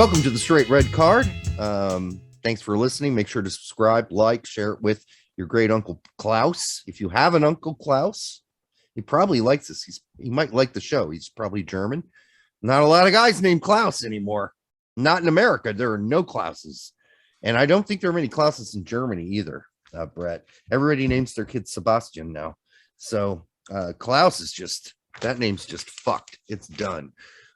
Welcome to the Straight Red Card. Thanks for listening. Make sure to subscribe, like, share it with your great Uncle Klaus. If you have an Uncle Klaus, he probably likes this. He might like the show. He's probably German. Not a lot of guys named Klaus anymore. Not in America. There are no Klauses. And I don't think there are many Klauses in Germany either, Brett. Everybody names their kid Sebastian now. So Klaus is just, that name's just fucked. It's done.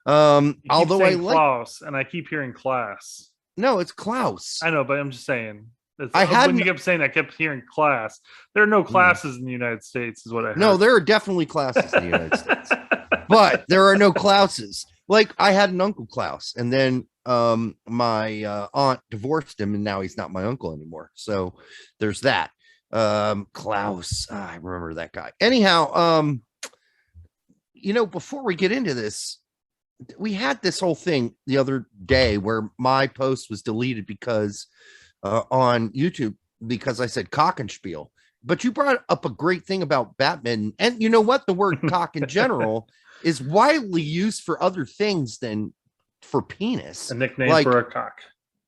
Although I like Klaus, and I keep hearing class. No, it's Klaus. I know, but I'm just saying. When you kept saying, I kept hearing class. There are no classes in the United States, is what I heard. No, there are definitely classes in the United States, but there are no Klauses. Like I had an Uncle Klaus, and then my aunt divorced him, and now he's not my uncle anymore. So there's that. Klaus, I remember that guy. Anyhow, before we get into this, we had this whole thing the other day where my post was deleted because on YouTube because I said cock and spiel. But you brought up a great thing about badminton, and you know what? The word cock in general is widely used for other things than for penis. A nickname for a cock.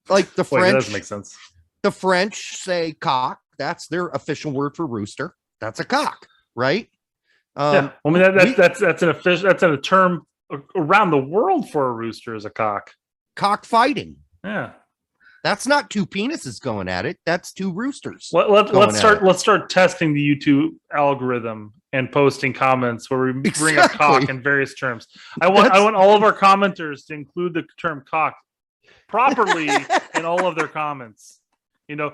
Like the French. That doesn't make sense. The French say cock. That's their official word for rooster. That's a cock, right? Yeah. I mean that's an official. That's a term around the world for a rooster is a cock. Cock fighting. Yeah. That's not two penises going at it. That's two roosters. Let's start testing the YouTube algorithm and posting comments where we bring up cock in various terms. I want all of our commenters to include the term cock properly in all of their comments. I feel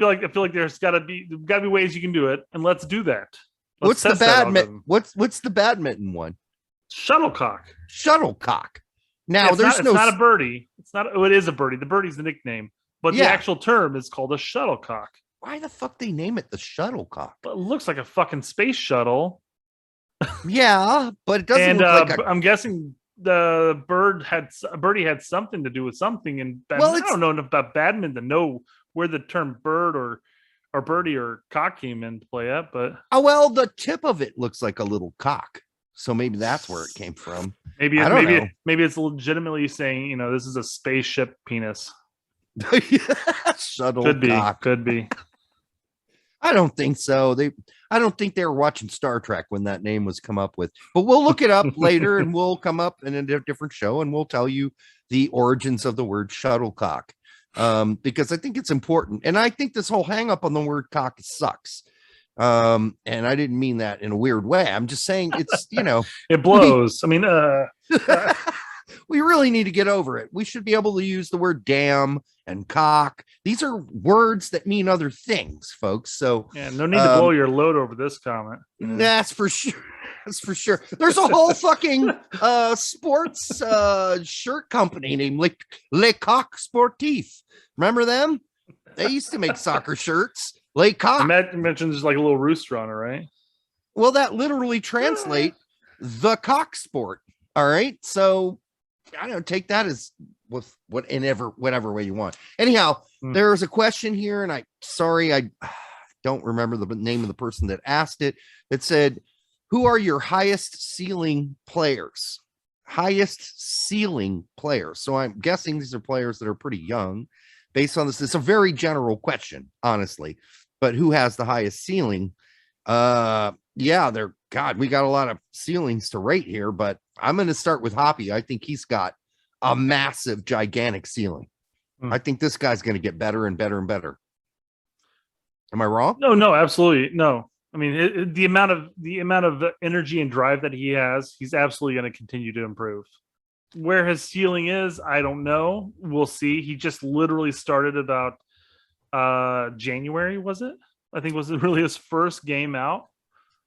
like there's got to be ways you can do it, and let's do that. What's the badminton? What's the badminton one? Shuttlecock. Shuttlecock. Now it's not a birdie. It is a birdie. The birdie's the nickname, but the actual term is called a shuttlecock. Why the fuck they name it the shuttlecock? But it looks like a fucking space shuttle. Yeah, but it doesn't look like I'm guessing the birdie had something to do with something. And I don't know enough about badminton to know where the term bird or birdie or cock came into play at, but the tip of it looks like a little cock. So maybe that's where it came from. Maybe it's legitimately saying, this is a spaceship penis. Shuttle could be. I don't think so. I don't think they were watching Star Trek when that name was come up with. But we'll look it up later, and we'll come up in a different show, and we'll tell you the origins of the word shuttlecock. Because I think it's important, and I think this whole hang up on the word cock sucks. And I didn't mean that in a weird way. I'm just saying it's, it blows. We really need to get over it. We should be able to use the word damn and cock. These are words that mean other things, folks. So yeah, no need to blow your load over this comment. That's for sure. That's for sure. There's a whole fucking sports shirt company named Le Coq Sportif. Remember them? They used to make soccer shirts. Le Coq. Matt mentions like a little rooster on it, right? Well, that literally translate the cock sport. All right. So I don't take that as with whatever way you want. Anyhow, there's a question here, and I don't remember the name of the person that asked it. It said, who are your highest ceiling players? Highest ceiling players. So I'm guessing these are players that are pretty young. Based on this, it's a very general question, honestly. But who has the highest ceiling? We got a lot of ceilings to rate here, but I'm going to start with Hoppy. I think he's got a massive, gigantic ceiling. I think this guy's going to get better and better and better. Am I wrong? No, absolutely no. I mean, the amount of energy and drive that he has, he's absolutely going to continue to improve. Where his ceiling is, I don't know. We'll see. He just literally started about January, was it? I think was it really his first game out.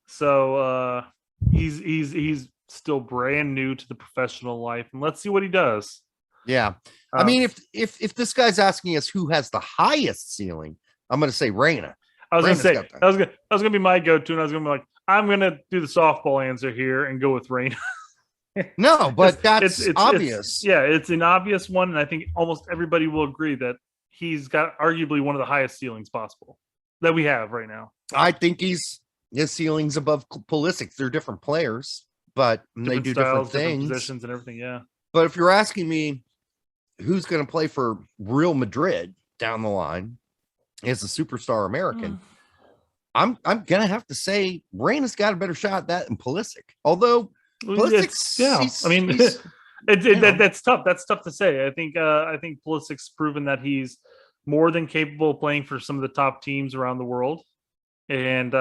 So he's still brand new to the professional life, and let's see what he does. Yeah, I mean, if this guy's asking us who has the highest ceiling, I'm going to say Reyna. I was going to say that was going to be my go-to, and I was going to be like, I'm going to do the softball answer here and go with Reyna. No, but that's obvious. It's an obvious one, and I think almost everybody will agree that he's got arguably one of the highest ceilings possible that we have right now. I think his ceiling's above Pulisic. They're different players, but they do different things, different positions, and everything. Yeah. But if you're asking me who's going to play for Real Madrid down the line as a superstar American, I'm gonna have to say Reyna's got a better shot at that than Pulisic. Although Pulisic's, I mean, that's tough. That's tough to say. I think Pulisic's proven that he's more than capable of playing for some of the top teams around the world. And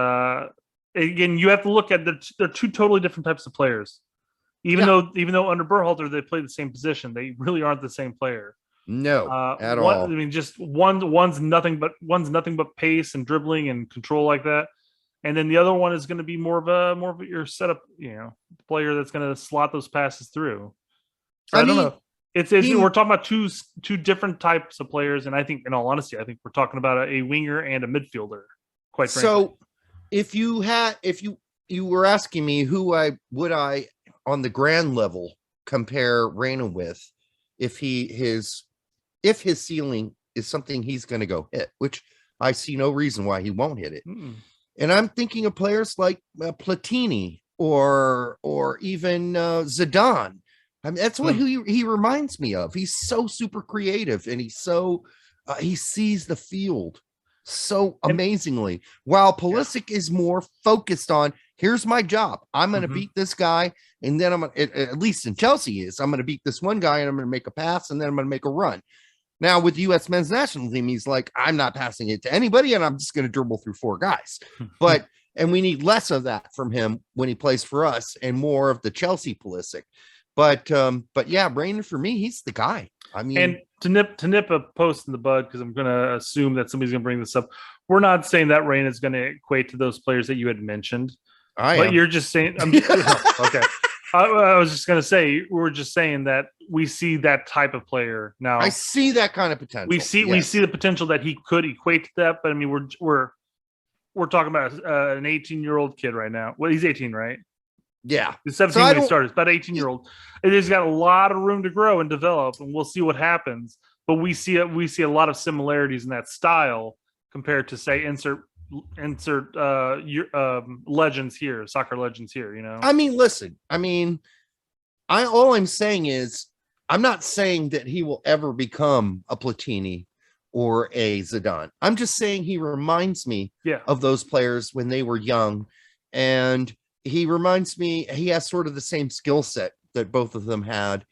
again, you have to look at they're two totally different types of players. Even though under Berhalter they play the same position, they really aren't the same player. No, at all. I mean, just one's nothing but pace and dribbling and control like that, and then the other one is going to be more of your setup, player that's going to slot those passes through. So I don't know. We're talking about two different types of players, and I think, in all honesty, I think we're talking about a winger and a midfielder. Quite frankly. So, if you were asking me who I on the grand level compare Reyna with, if his ceiling is something he's going to go hit, which I see no reason why he won't hit it. And I'm thinking of players like Platini or even Zidane. I mean, that's what he reminds me of. He's so super creative, and he's so he sees the field so amazingly, while Pulisic is more focused on, here's my job. I'm going to beat this guy, and then I'm going to, at least in Chelsea I'm going to beat this one guy, and I'm going to make a pass, and then I'm going to make a run. Now with the U.S. men's national team, he's like, I'm not passing it to anybody, and I'm just going to dribble through four guys. And we need less of that from him when he plays for us, and more of the Chelsea Pulisic. But yeah, Reyna, for me, he's the guy. I mean, and to nip a post in the bud, because I'm going to assume that somebody's going to bring this up. We're not saying that Reyna is going to equate to those players that you had mentioned. You're just saying, okay. I was just going to say, we're just saying that we see that type of player now. I see that kind of potential. We see the potential that he could equate to that, but I mean, we're talking about an 18-year-old kid right now. Well, he's 18, right? Yeah, he's 17 when he started. It's about 18-year-old. He's got a lot of room to grow and develop, and we'll see what happens. But we see a lot of similarities in that style compared to, say, insert legends here, soccer legends here. I mean, listen. I mean, all I'm saying is, I'm not saying that he will ever become a Platini or a Zidane. I'm just saying he reminds me of those players when they were young, and he reminds me, he has sort of the same skill set that both of them had.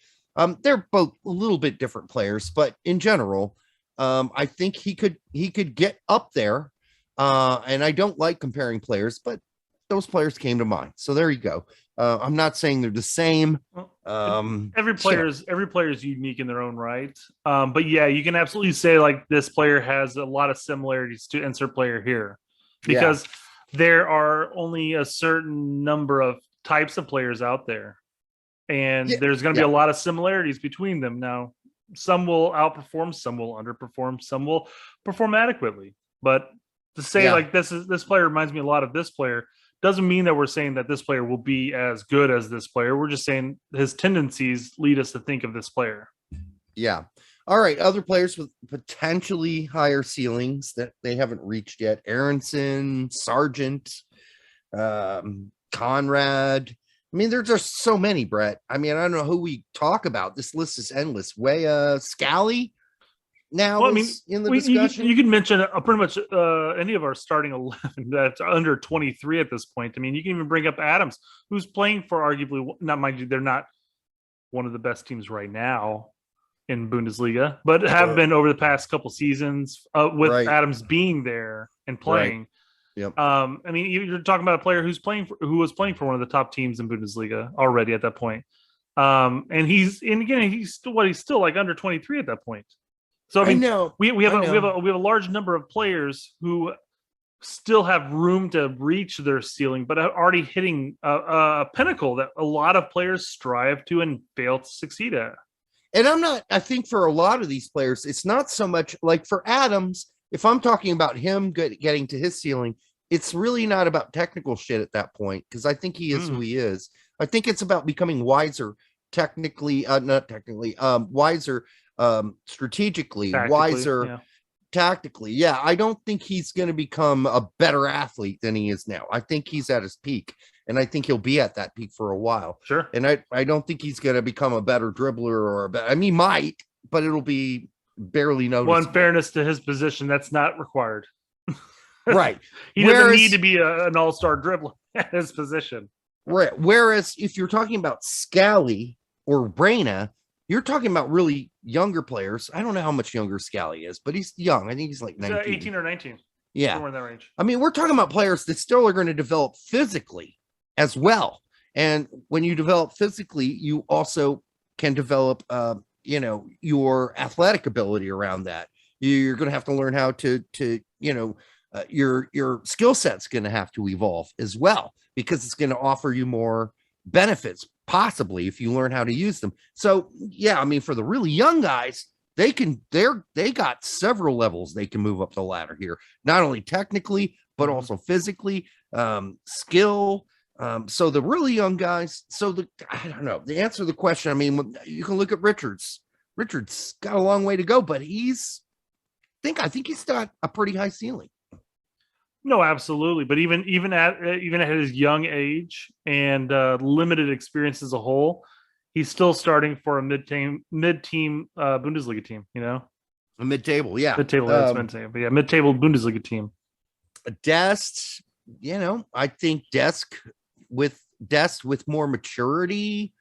They're both a little bit different players, but in general, I think he could get up there. And I don't like comparing players, but those players came to mind. So there you go. I'm not saying they're the same. Every player is unique in their own right. But yeah, you can absolutely say like this player has a lot of similarities to insert player here, because there are only a certain number of types of players out there, and there's going to be a lot of similarities between them. Now, some will outperform, some will underperform, some will perform adequately. But to say like this player reminds me a lot of this player doesn't mean that we're saying that this player will be as good as this player. We're just saying his tendencies lead us to think of this player. Yeah. All right. Other players with potentially higher ceilings that they haven't reached yet: Aronson, Sargent, Conrad. I mean, there's just so many, Brett. I mean, I don't know who we talk about. This list is endless. Scally now in the discussion. You can mention pretty much any of our starting 11 that's under 23 at this point. I mean, you can even bring up Adams, who's playing for arguably, not mind you, they're not one of the best teams right now in Bundesliga, but have been over the past couple seasons with Adams being there and playing. Yep. I mean, you're talking about a player who was playing for one of the top teams in Bundesliga already at that point. And he's still like under 23 at that point. So I mean, we have a large number of players who still have room to reach their ceiling, but are already hitting a pinnacle that a lot of players strive to and fail to succeed at. And I think for a lot of these players, it's not so much like for Adams. If I'm talking about him getting to his ceiling, it's really not about technical shit at that point, because I think he is who he is. I think it's about becoming wiser, wiser strategically, wiser tactically. Yeah, I don't think he's going to become a better athlete than he is now. I think he's at his peak, and I think he'll be at that peak for a while. Sure. And I don't think he's going to become a better dribbler or a better, I mean, might, but it'll be barely noticeable. Well, in fairness to his position, that's not required. Right. He doesn't need to be an all-star dribbler at his position. Right. Whereas if you're talking about Scally or Reyna, you're talking about really younger players. I don't know how much younger Scally is, but he's young. I think he's like 19. 18 or 19. Yeah. Somewhere in that range. I mean, we're talking about players that still are going to develop physically as well. And when you develop physically, you also can develop, your athletic ability around that. You're going to have to learn how to your skill set's going to have to evolve as well, because it's going to offer you more benefits, possibly, if you learn how to use them. So, yeah, I mean, for the really young guys, they got several levels they can move up the ladder here, not only technically, but also physically, skill. So the really young guys, I don't know, the answer to the question, I mean, you can look at Richards. Richards got a long way to go, but I think he's got a pretty high ceiling. No, absolutely. But even at his young age and limited experience as a whole, he's still starting for a mid-team Bundesliga team. A mid-table, yeah, mid-table. That's meant to say, but yeah, mid-table Bundesliga team. Dest, I think Dest with more maturity,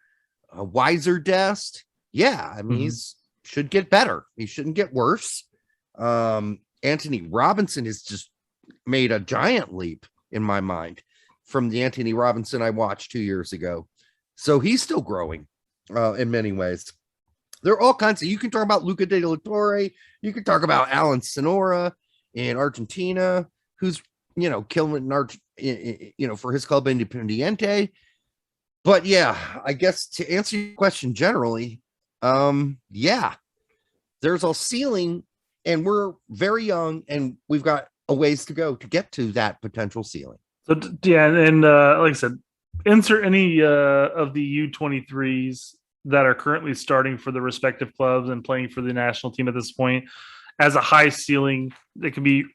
a wiser Dest. Yeah, I mean, he's should get better. He shouldn't get worse. Anthony Robinson has just made a giant leap in my mind from the Anthony Robinson I watched 2 years ago. So he's still growing in many ways. There are all kinds of, you can talk about Luca de la Torre. You can talk about Alan Sonora in Argentina, who's, killing for his club Independiente. But yeah, I guess to answer your question generally, yeah, there's a ceiling and we're very young and we've got a ways to go to get to that potential ceiling. So yeah, and like I said, insert any of the U23s that are currently starting for the respective clubs and playing for the national team at this point as a high ceiling. It can be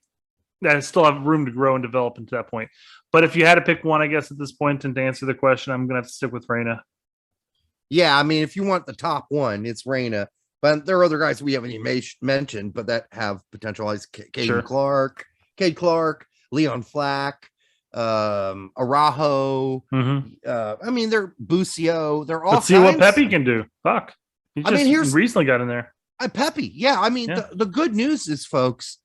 that still have room to grow and develop into that point. But if you had to pick one, I guess at this point, and to answer the question, I'm going to have to stick with Reyna. Yeah, I mean, if you want the top one, it's Reyna. But there are other guys we haven't even mentioned, but that have potential, like Cade Clark, Leon Flack, Araujo. I mean, they're Bucio. They're all. Let's see what Pepe can do. Fuck, he just recently got in there. Pepe, yeah. I mean, the good news is, folks,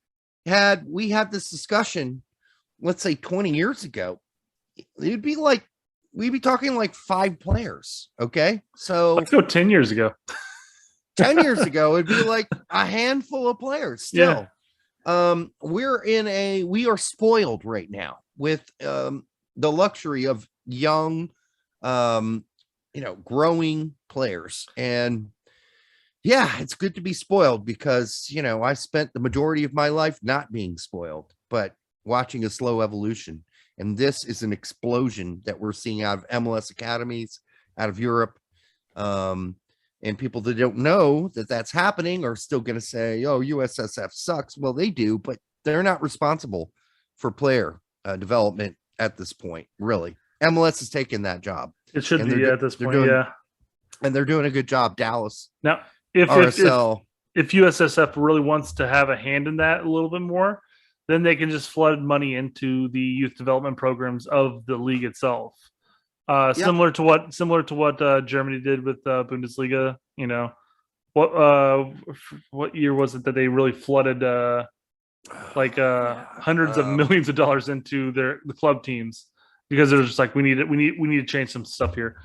we had this discussion, let's say 20 years ago, we'd be talking like 5 players. Okay, so let's go 10 years ago. 10 years ago, it'd be like a handful of players still. Yeah. We are spoiled right now with the luxury of young, growing players. And yeah, it's good to be spoiled because, I spent the majority of my life not being spoiled, but watching a slow evolution. And this is an explosion that we're seeing out of MLS academies, out of Europe. And people that don't know that that's happening are still going to say, oh, USSF sucks. Well, they do, but they're not responsible for player development at this point, really. MLS is taking that job. It should be at this point, yeah. And they're doing a good job, Dallas. Now, if USSF really wants to have a hand in that a little bit more, then they can just flood money into the youth development programs of the league itself. Similar to what Germany did with Bundesliga. What year was it that they really flooded hundreds of millions of dollars into the club teams because it was just like we need to change some stuff here.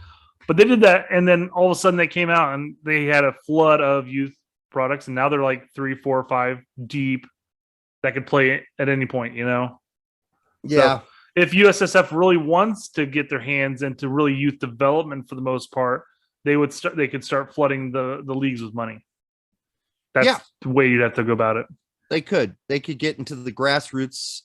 But they did that, and then all of a sudden they came out and they had a flood of youth products, and now they're like 3, 4, 5 deep that could play at any point. Yeah. So, if USSF really wants to get their hands into really youth development for the most part, they could start flooding the leagues with money. That's the way you'd have to go about it. They could get into the grassroots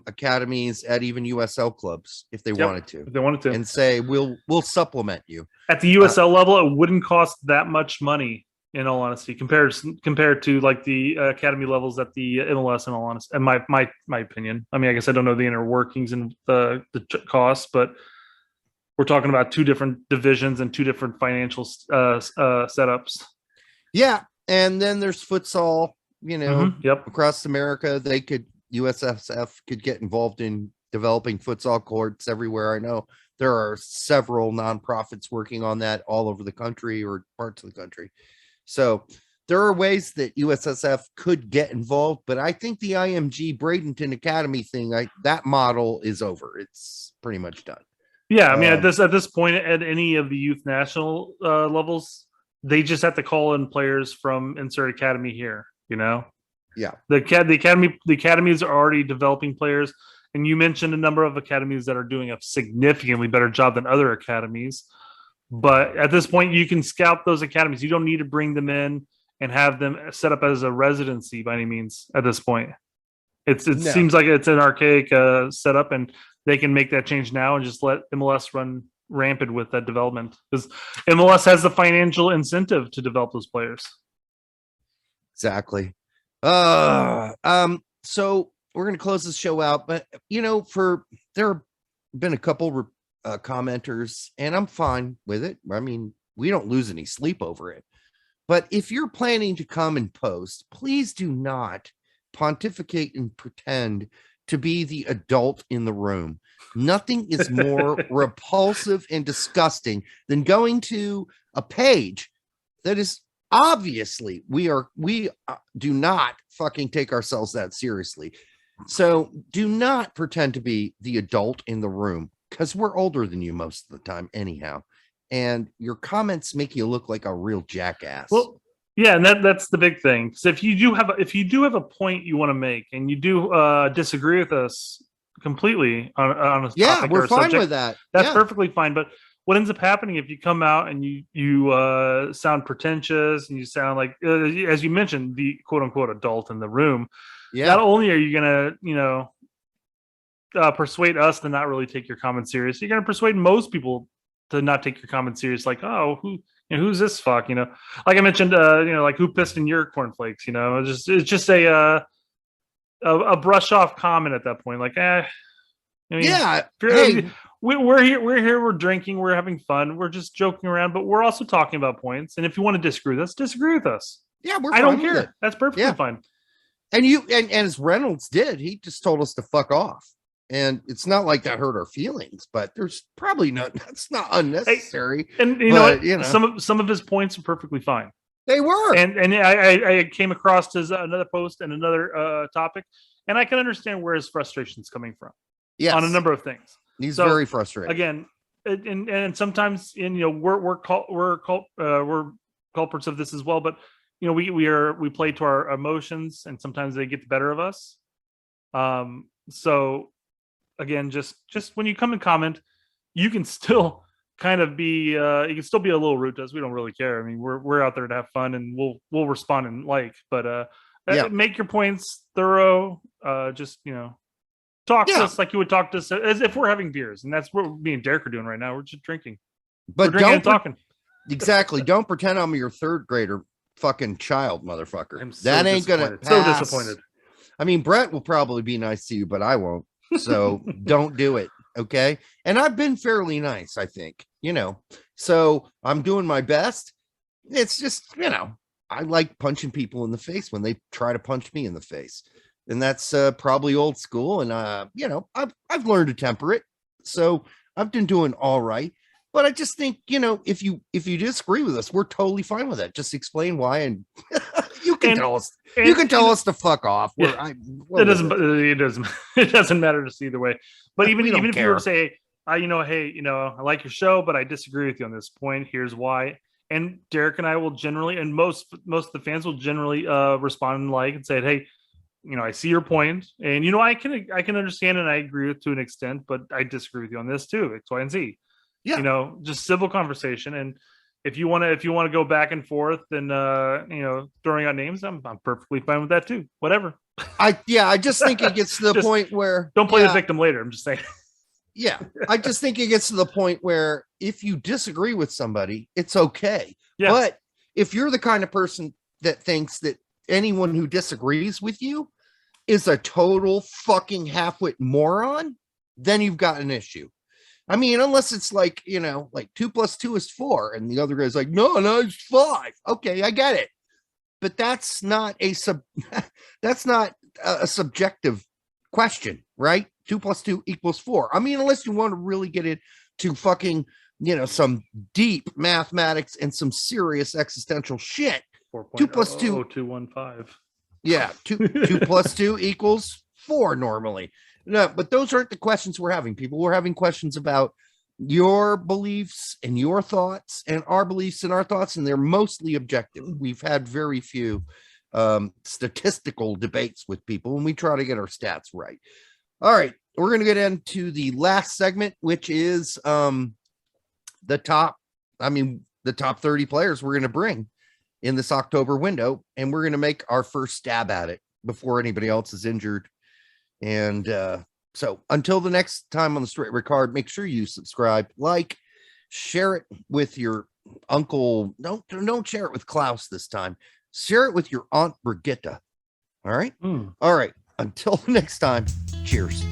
academies at even USL clubs if they wanted to. And say we'll supplement you. At the USL level, it wouldn't cost that much money In all honesty, compared to like the academy levels at the MLS. In all honesty, and my opinion. I mean, I guess I don't know the inner workings and the costs, but we're talking about two different divisions and two different financial setups. Yeah, and then there's futsal. You know, Yep. across America, USSF could get involved in developing futsal courts everywhere. I know there are several nonprofits working on that all over the country or parts of the country. So there are ways that USSF could get involved, but I think the IMG Bradenton Academy thing, that model is over. It's pretty much done. Yeah, I mean, at this point, at any of the youth national levels, they just have to call in players from insert academy here. You know, yeah, the academies are already developing players, and you mentioned a number of academies that are doing a significantly better job than other academies. But at this point, you can scout those academies. You don't need to bring them in and have them set up as a residency by any means. At this point, it seems like it's an archaic setup, and they can make that change now and just let MLS run rampant with that development, because MLS has the financial incentive to develop those players. Exactly. So we're going to close this show out, but there have been a couple commenters, and I'm fine with it. I mean, we don't lose any sleep over it. But if you're planning to come and post, please do not pontificate and pretend to be the adult in the room. Nothing is more repulsive and disgusting than going to a page that is obviously we do not fucking take ourselves that seriously. So do not pretend to be the adult in the room, because we're older than you most of the time anyhow. And your comments make you look like a real jackass. Well, yeah, and that's the big thing. Because if you do have a point you want to make, and you do disagree with us completely on a topic we're or fine subject, with that. That's perfectly fine. But what ends up happening if you come out and you sound pretentious and you sound like, as you mentioned, the quote unquote adult in the room? Yeah. Not only are you gonna persuade us to not really take your comments serious, you're gonna persuade most people to not take your comments serious. Like, oh, who's this fuck? Like I mentioned, like who pissed in your cornflakes? It's just a brush off comment at that point. Like, hey, we're here, we're drinking, we're having fun, we're just joking around, but we're also talking about points. And if you want to disagree with us. Yeah, I don't care. That's perfectly fine. And and as Reynolds did, he just told us to fuck off. And it's not like that hurt our feelings, but there's probably that's not unnecessary. Hey, and you know, some of his points are perfectly fine. They were. And I came across his another post and another topic, and I can understand where his frustration is coming from. Yes. On a number of things. He's very frustrated. Again, and sometimes we're culprits of this as well, but we play to our emotions, and sometimes they get the better of us. So again, just when you come and comment, you can still kind of be you can still be a little rude to us. We don't really care. I mean, we're out there to have fun, and we'll respond and but make your points thorough. Just talk to us like you would talk to us as if we're having beers, and that's what me and Derek are doing right now. We're just drinking. But don't talking. Exactly. Don't pretend I'm your third grader fucking child, motherfucker. That ain't gonna pass. So disappointed. I mean, Brett will probably be nice to you, but I won't. So don't do it. Okay. And I've been fairly nice, I think, so I'm doing my best. It's just, I like punching people in the face when they try to punch me in the face. And that's probably old school. And, I've learned to temper it. So I've been doing all right. But I just think, if you disagree with us, we're totally fine with that. Just explain why, and you can tell us to fuck off. Yeah, it doesn't matter to us either way. But even if you were to say, I like your show, but I disagree with you on this point. Here's why. And Derek and I will generally, and most of the fans will generally respond and say, hey, I see your point, and I can understand and I agree with to an extent, but I disagree with you on this too. X, Y, and Z. Yeah, just civil conversation. And if you want to go back and forth and throwing out names, I'm perfectly fine with that too. Whatever. I just think it gets to the point where don't play the victim later. I'm just saying. Yeah, I just think it gets to the point where if you disagree with somebody, it's okay. Yeah. But if you're the kind of person that thinks that anyone who disagrees with you is a total fucking half-wit moron, then you've got an issue. I mean, unless it's like, you know, like 2 + 2 is 4, and the other guy's like, no, it's 5. Okay, I get it. But that's not a subjective question, right? 2 + 2 = 4. I mean, unless you want to really get into fucking, you know, some deep mathematics and some serious existential shit. 2 + 2 215. Yeah, 2 + 2 = 4 normally. No, but those aren't the questions we're having. People, we're having questions about your beliefs and your thoughts and our beliefs and our thoughts, and they're mostly objective. We've had very few statistical debates with people, and we try to get our stats right. All right, we're going to get into the last segment, which is the top 30 players we're going to bring in this October window, and we're going to make our first stab at it before anybody else is injured. And so until the next time on the Straight Record, make sure you subscribe, like, share it with your uncle. Don't share it with Klaus this time. Share it with your Aunt Brigitte. All right. All right. Until the next time, cheers.